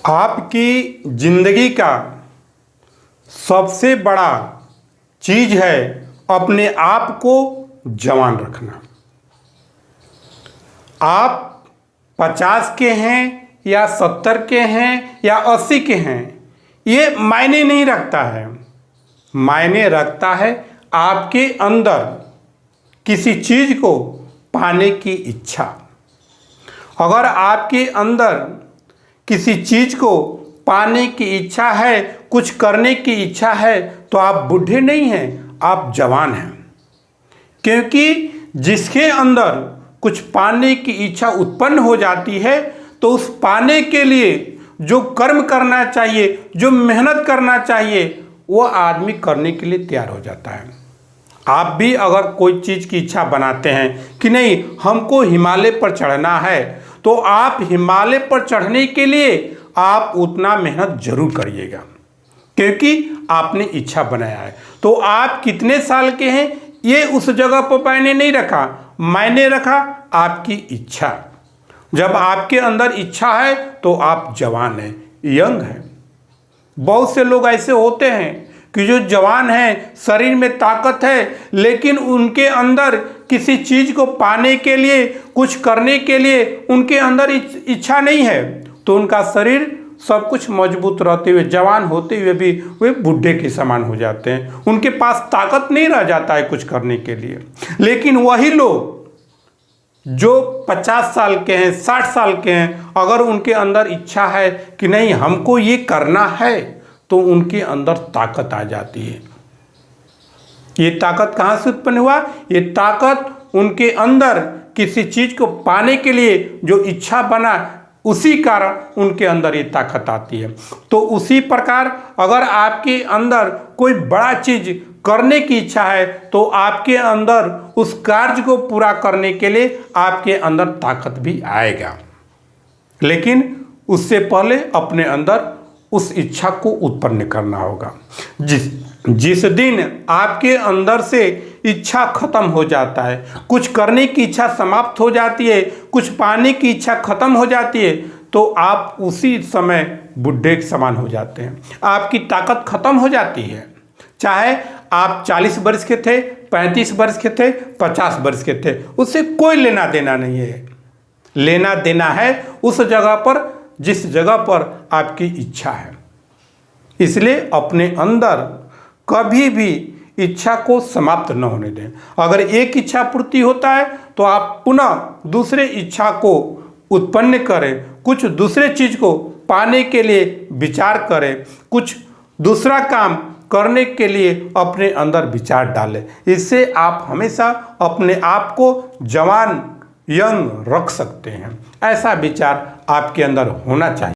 आपकी ज़िंदगी का सबसे बड़ा चीज़ है अपने आप को जवान रखना। आप 50 के हैं या 70 के हैं या 80 के हैं, ये मायने नहीं रखता है। मायने रखता है आपके अंदर किसी चीज़ को पाने की इच्छा। अगर आपके अंदर किसी चीज़ को पाने की इच्छा है, कुछ करने की इच्छा है, तो आप बूढ़े नहीं हैं, आप जवान हैं। क्योंकि जिसके अंदर कुछ पाने की इच्छा उत्पन्न हो जाती है, तो उस पाने के लिए जो कर्म करना चाहिए, जो मेहनत करना चाहिए, वो आदमी करने के लिए तैयार हो जाता है। आप भी अगर कोई चीज़ की इच्छा बनाते हैं कि नहीं हमको हिमालय पर चढ़ना है, तो आप हिमालय पर चढ़ने के लिए आप उतना मेहनत जरूर करिएगा, क्योंकि आपने इच्छा बनाया है। तो आप कितने साल के हैं ये उस जगह पर मायने नहीं रखा, मायने रखा आपकी इच्छा। जब आपके अंदर इच्छा है तो आप जवान हैं, यंग हैं। बहुत से लोग ऐसे होते हैं कि जो जवान हैं, शरीर में ताकत है, लेकिन उनके अंदर किसी चीज़ को पाने के लिए, कुछ करने के लिए उनके अंदर इच्छा नहीं है, तो उनका शरीर सब कुछ मजबूत रहते हुए, जवान होते हुए भी वे बूढ़े के समान हो जाते हैं। उनके पास ताकत नहीं रह जाता है कुछ करने के लिए। लेकिन वही लोग जो 50 साल के हैं, 60 साल के हैं, अगर उनके अंदर इच्छा है कि नहीं हमको ये करना है, तो उनके अंदर ताकत आ जाती है। ये ताकत कहाँ से उत्पन्न हुआ? ये ताकत उनके अंदर किसी चीज़ को पाने के लिए जो इच्छा बना, उसी कारण उनके अंदर ये ताकत आती है। तो उसी प्रकार अगर आपके अंदर कोई बड़ा चीज़ करने की इच्छा है, तो आपके अंदर उस कार्य को पूरा करने के लिए आपके अंदर ताकत भी आएगा। लेकिन उससे पहले अपने अंदर उस इच्छा को उत्पन्न करना होगा। जिस दिन आपके अंदर से इच्छा खत्म हो जाता है, कुछ करने की इच्छा समाप्त हो जाती है, कुछ पाने की इच्छा खत्म हो जाती है, तो आप उसी समय बुढ़े के समान हो जाते हैं। आपकी ताकत खत्म हो जाती है। चाहे आप 40 वर्ष के थे, 35 वर्ष के थे, 50 वर्ष के थे, उससे कोई लेना देना नहीं है। लेना देना है उस जगह पर जिस जगह पर आपकी इच्छा है। इसलिए अपने अंदर कभी भी इच्छा को समाप्त न होने दें। अगर एक इच्छा पूर्ति होता है, तो आप पुनः दूसरे इच्छा को उत्पन्न करें, कुछ दूसरे चीज़ को पाने के लिए विचार करें, कुछ दूसरा काम करने के लिए अपने अंदर विचार डालें। इससे आप हमेशा अपने आप को जवान, यंग रख सकते हैं। ऐसा विचार आपके अंदर होना चाहिए।